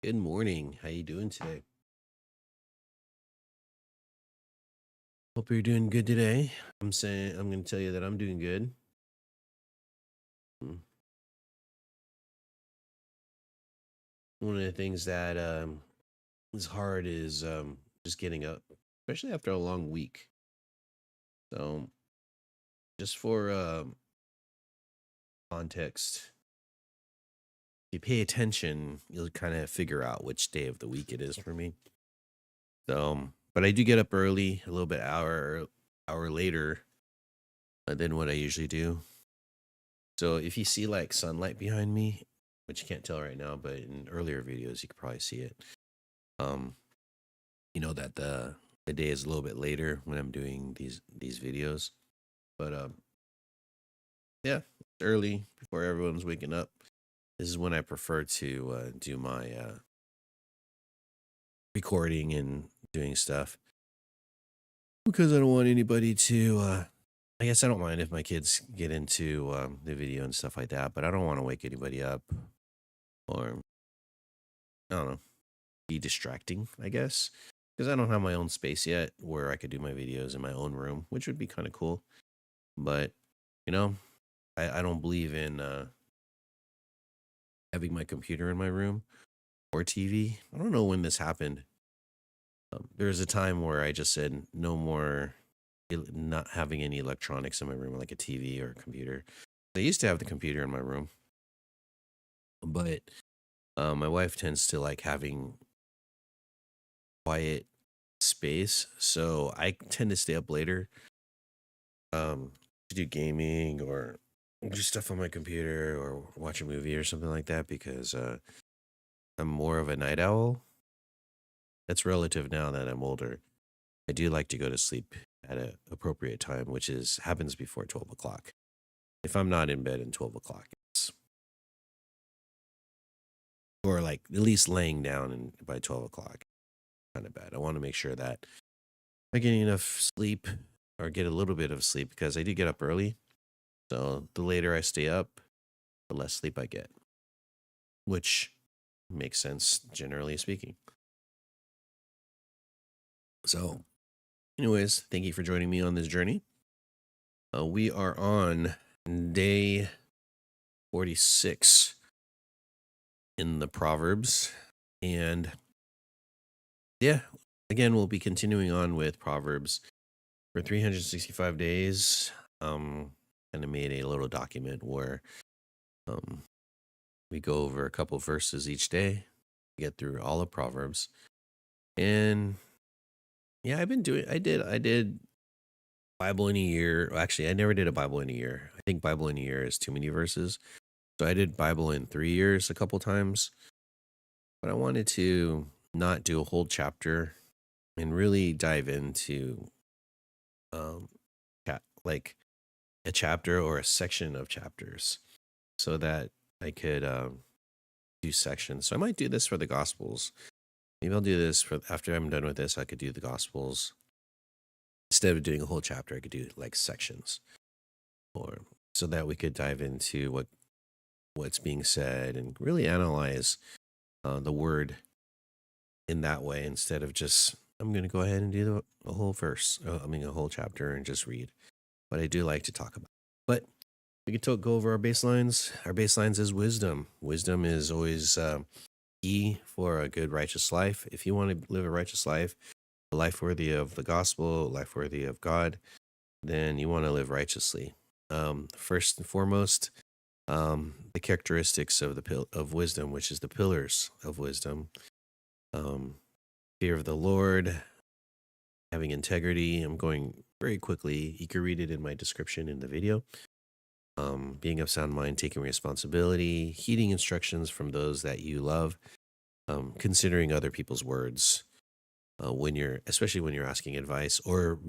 Good morning. How you doing today? Hope you're doing good today. I'm going to tell you that I'm doing good. Mm. One of the things that is hard is just getting up, especially after a long week. So, just for context, if you pay attention, you'll kind of figure out which day of the week it is for me. But I do get up early, a little bit hour later than what I usually do. So if you see like sunlight behind me, which you can't tell right now, but in earlier videos you could probably see it. Um, you know that the day is a little bit later when I'm doing these videos. But yeah, it's early before everyone's waking up. This is when I prefer to do my recording and doing stuff because I don't want anybody to. I guess I don't mind if my kids get into the video and stuff like that, but I don't want to wake anybody up or I don't know, be distracting, I guess, because I don't have my own space yet where I could do my videos in my own room, which would be kind of cool. But, you know, I don't believe in having my computer in my room or TV. I don't know when this happened. There was a time where I just said no more, not having any electronics in my room, like a TV or a computer. I used to have the computer in my room, but my wife tends to like having quiet space. So I tend to stay up later to do gaming or do stuff on my computer or watch a movie or something like that because I'm more of a night owl. That's relative now that I'm older. I do like to go to sleep at an appropriate time, which is happens before 12 o'clock. If I'm not in bed at 12 o'clock, it's or like at least laying down and by 12 o'clock, kind of bad. I want to make sure that I get enough sleep or get a little bit of sleep because I do get up early. So the later I stay up, the less sleep I get, which makes sense generally speaking. So, anyways, thank you for joining me on this journey. We are on day 46 in the Proverbs. And yeah, again, we'll be continuing on with Proverbs for 365 days. Kind of made a little document where um, we go over a couple verses each day, get through all of Proverbs. And yeah, I did Bible in a year. Actually, I never did a Bible in a year. I think Bible in a year is too many verses. So I did Bible in 3 years a couple times. But I wanted to not do a whole chapter and really dive into um like a chapter or a section of chapters so that I could do sections. So I might do this for the Gospels. Maybe I'll do this for after I'm done with this. I could do the Gospels instead of doing a whole chapter. I could do like sections, or so that we could dive into what's being said and really analyze the word in that way instead of just I'm going to go ahead and do a whole verse. A whole chapter and just read. But I do like to talk about. But we can go over our baselines. Our baselines is wisdom. Wisdom is always key for a good righteous life. If you want to live a righteous life, a life worthy of the gospel, a life worthy of God, then you want to live righteously. First and foremost, the characteristics of of wisdom, which is the pillars of wisdom. Um, Fear of the Lord, having integrity. I'm going very quickly. You can read it in my description in the video. Being of sound mind, taking responsibility, heeding instructions from those that you love, considering other people's words especially when you're asking advice or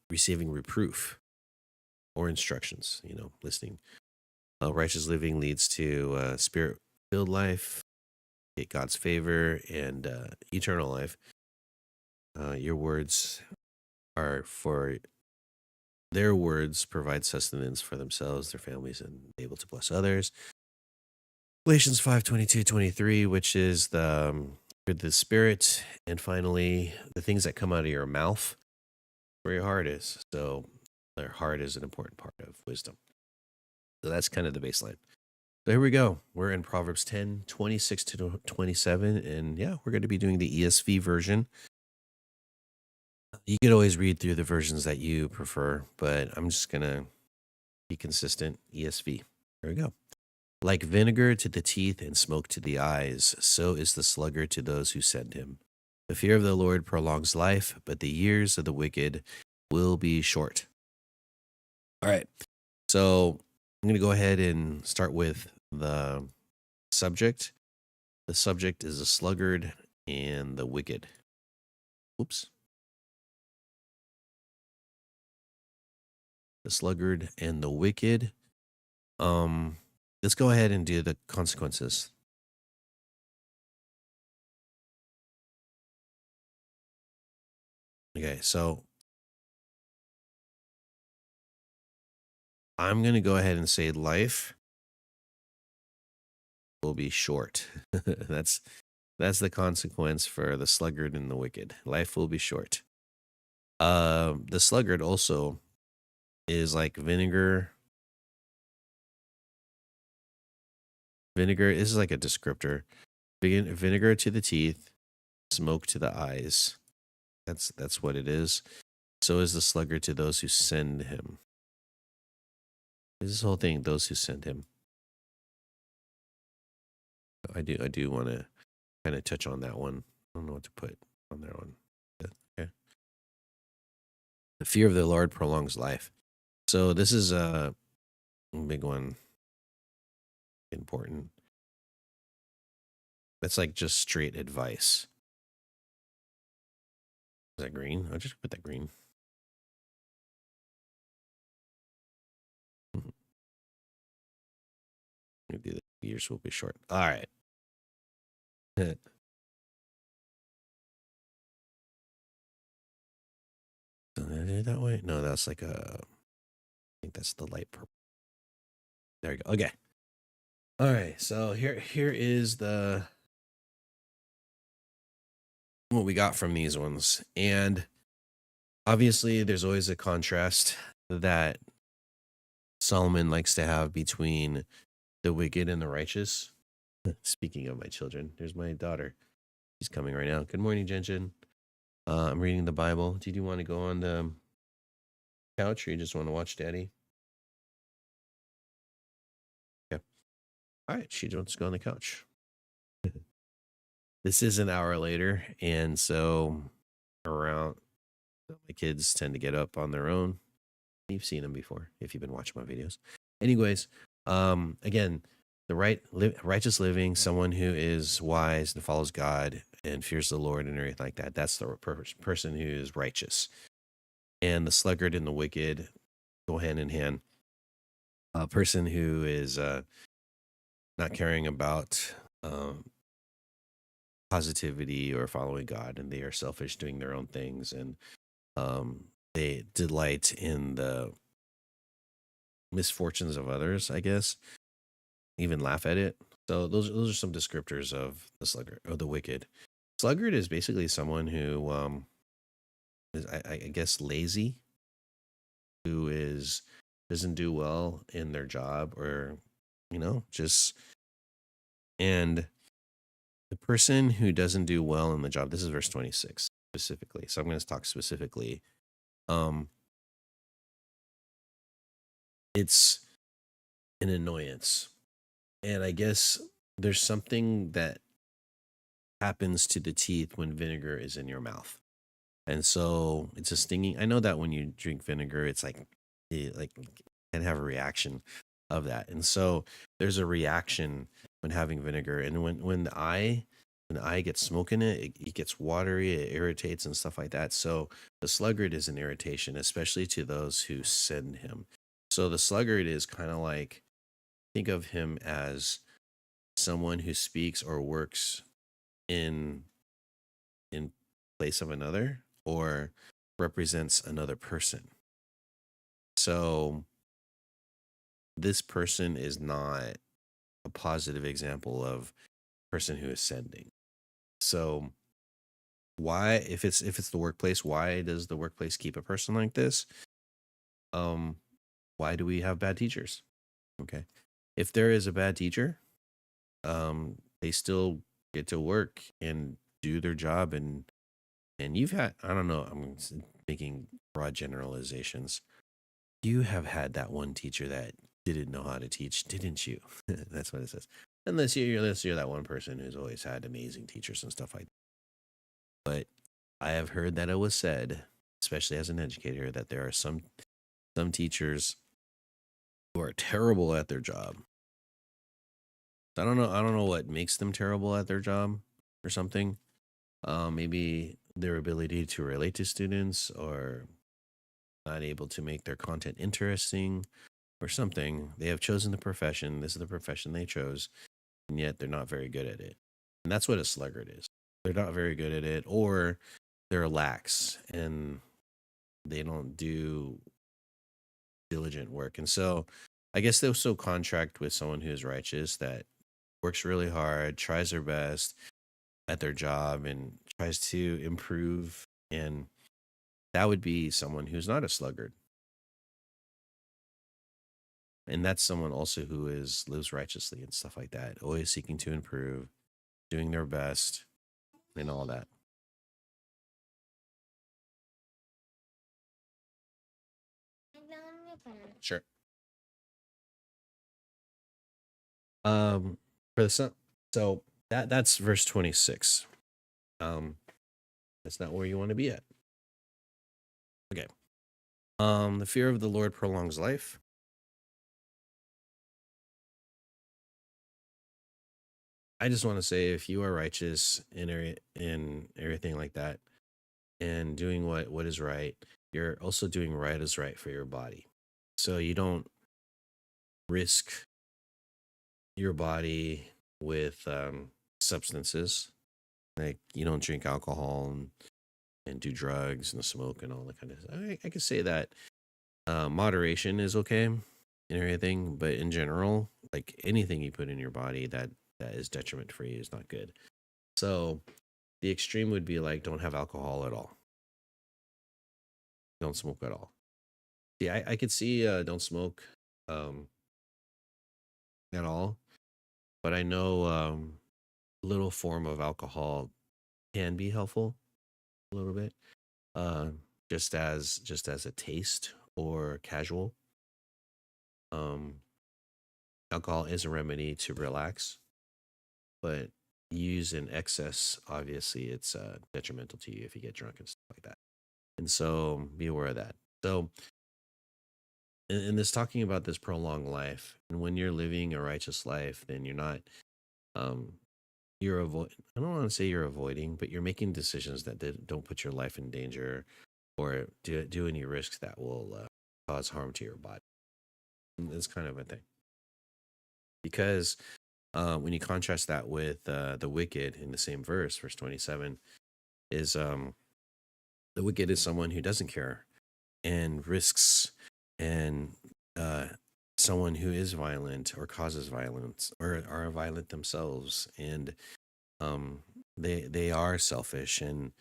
receiving reproof or instructions, listening. Righteous living leads to spirit-filled life, get God's favor, and eternal life. Your words are for their words provide sustenance for themselves, their families, and able to bless others. Galatians 5:22-23, which is the for the spirit, and finally, the things that come out of your mouth, where your heart is. So, their heart is an important part of wisdom. So, that's kind of the baseline. So, here we go. We're in Proverbs 10:26 to 27. And yeah, we're going to be doing the ESV version. You could always read through the versions that you prefer, but I'm just going to be consistent. ESV. Here we go. Like vinegar to the teeth and smoke to the eyes, so is the sluggard to those who send him. The fear of the Lord prolongs life, but the years of the wicked will be short. All right. So I'm going to go ahead and start with the subject. The subject is the sluggard and the wicked. Oops. The sluggard and the wicked. Let's go ahead and do the consequences. Okay, so I'm going to go ahead and say life will be short. That's the consequence for the sluggard and the wicked. Life will be short. The sluggard also is like vinegar. Vinegar is like a descriptor. Vinegar to the teeth, smoke to the eyes. That's what it is. So is the sluggard to those who send him. This whole thing, those who send him. I do want to kind of touch on that one. I don't know what to put on that one. Okay. The fear of the Lord prolongs life. So this is a big one. Important. That's like just straight advice. Is that green? I'll just put that green. Mhm. Maybe the years will be short. All right. Did I do it that way? No, that's like a. I think that's the light purple. There we go. Okay. All right. So here is the what we got from these ones, and obviously there's always a contrast that Solomon likes to have between the wicked and the righteous. Speaking of my children, there's my daughter. She's coming right now. Good morning, Jen. I'm reading the Bible. Did you want to go on the couch or you just want to watch Daddy? Yeah. All right. She wants to go on the couch. This is an hour later. And so around my kids tend to get up on their own. You've seen them before if you've been watching my videos. Anyways, again, the righteous living, someone who is wise and follows God and fears the Lord and everything like that. That's the person who is righteous. And the sluggard and the wicked go hand in hand. A person who is not caring about positivity or following God, and they are selfish, doing their own things, and they delight in the misfortunes of others, I guess, even laugh at it. So those are some descriptors of the sluggard or the wicked. Sluggard is basically someone who is, I guess, lazy, who is doesn't do well in their job, or just. And the person who doesn't do well in the job, this is verse 26 specifically. So I'm going to talk specifically. Um, it's an annoyance. And I guess there's something that happens to the teeth when vinegar is in your mouth. And so it's a stinging. I know that when you drink vinegar, it's like it can have a reaction of that. And so there's a reaction when having vinegar. And when the eye gets smoke in it, it gets watery, it irritates and stuff like that. So the sluggard is an irritation, especially to those who send him. So the sluggard is kind of like, think of him as someone who speaks or works in in place of another, or represents another person. So this person is not a positive example of person who is sending. So why, if it's the workplace, why does the workplace keep a person like this? Um, why do we have bad teachers? Okay. If there is a bad teacher, they still get to work and do their job, and you've had, I don't know, making broad generalizations. You have had that one teacher that didn't know how to teach, didn't you? That's what it says. Unless you're that one person who's always had amazing teachers and stuff like that. But I have heard that it was said, especially as an educator, that there are some teachers who are terrible at their job. I don't know what makes them terrible at their job or something. Maybe their ability to relate to students, or not able to make their content interesting or something. They have chosen the profession. This is the profession they chose, and yet they're not very good at it. And that's what a sluggard is. They're not very good at it, or they're lax and they don't do diligent work. And so I guess they'll so contract with someone who is righteous, that works really hard, tries their best at their job, and tries to improve. And that would be someone who's not a sluggard. And that's someone also who is lives righteously and stuff like that, always seeking to improve, doing their best, and all that. Sure. For the son, so that's verse 26. Um, that's not where you want to be at. Okay. The fear of the Lord prolongs life. I just want to say, if you are righteous in everything like that, and doing what is right, you're also doing right is right for your body. So you don't risk your body with substances. Like, you don't drink alcohol and do drugs and smoke and all that kind of stuff. I could say that moderation is okay and everything, but in general, like, anything you put in your body that is detriment for you is not good. So the extreme would be like, don't have alcohol at all, don't smoke at all. Yeah, I could see don't smoke um, at all, but I know little form of alcohol can be helpful a little bit, uh, just as a taste or casual. Um, Alcohol is a remedy to relax, but use in excess, obviously, it's detrimental to you if you get drunk and stuff like that. And so be aware of that. So, in this talking about this prolonged life, and when you're living a righteous life, then you're not, um, you're avoid. I don't want to say you're avoiding, but you're making decisions that don't put your life in danger, or do any risks that will cause harm to your body. And it's kind of a thing, because when you contrast that with the wicked in the same verse, verse 27, is the wicked is someone who doesn't care and risks, and uh, someone who is violent or causes violence or are violent themselves, and um, they are selfish, and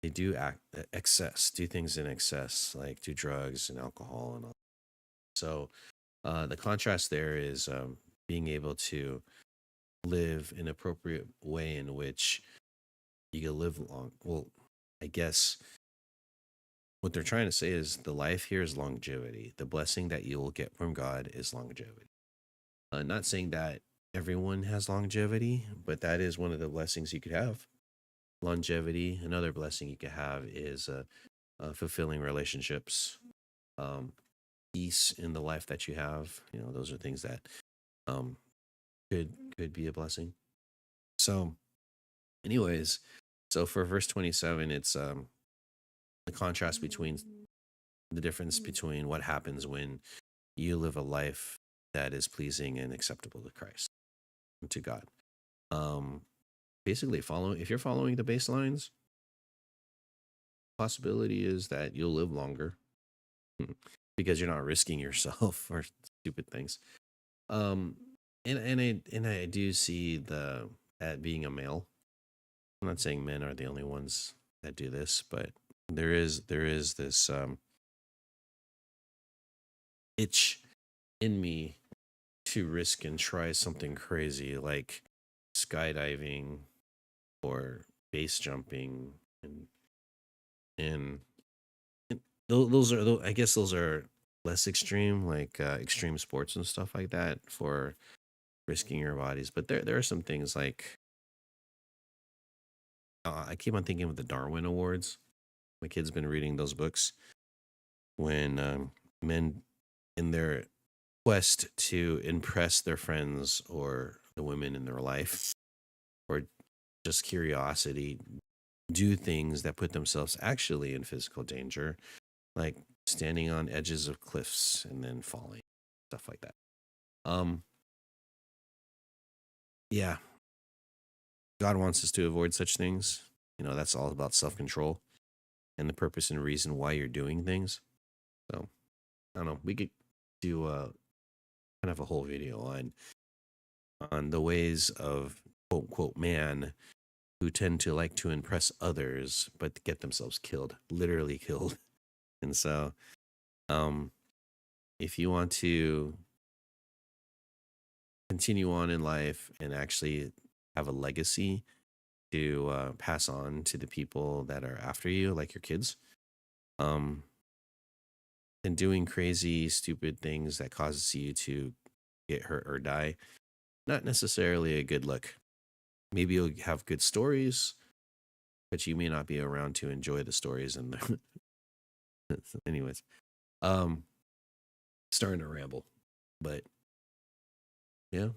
they do act excess, do things in excess, like do drugs and alcohol and all. So the contrast there is being able to live an appropriate way in which you can live long. Well, I guess what they're trying to say is the life here is longevity. The blessing that you will get from God is longevity. Not saying that everyone has longevity, but that is one of the blessings you could have. Longevity. Another blessing you could have is fulfilling relationships, um, peace in the life that you have. Those are things that um, could be a blessing. So, anyways, so for verse 27, it's the contrast between the difference between what happens when you live a life that is pleasing and acceptable to Christ and to God. Um, Basically, if you're following the baselines, possibility is that you'll live longer because you're not risking yourself for stupid things. Um, and I do see the at being a male, I'm not saying men are the only ones that do this, but there is this itch in me to risk and try something crazy like skydiving or base jumping and and, and those are I guess those are less extreme, like extreme sports and stuff like that for risking your bodies. But there are some things like I keep on thinking of the Darwin Awards. My kid's been reading those books when men in their quest to impress their friends or the women in their life or just curiosity do things that put themselves actually in physical danger, like standing on edges of cliffs and then falling, stuff like that. Um, yeah, God wants us to avoid such things. You know, that's all about self control and the purpose and reason why you're doing things. So I don't know. We could do kind of a whole video on the ways of quote unquote man who tend to like to impress others but get themselves killed, literally killed. And so, um, if you want to continue on in life and actually have a legacy to pass on to the people that are after you, like your kids, um, and doing crazy, stupid things that causes you to get hurt or die, not necessarily a good look. Maybe you'll have good stories, but you may not be around to enjoy the stories. And anyways, um, starting to ramble, but yeah,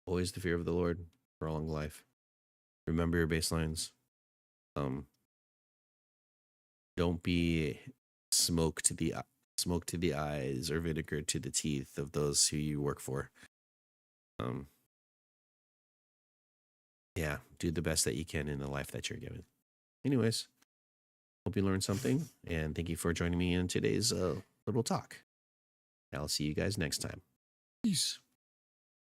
always the fear of the Lord for a long life. Remember your baselines. Um, don't be smoke to the smoke to the eyes or vinegar to the teeth of those who you work for. Um, yeah, do the best that you can in the life that you're given. Anyways, hope you learned something, and thank you for joining me in today's little talk. I'll see you guys next time. Peace.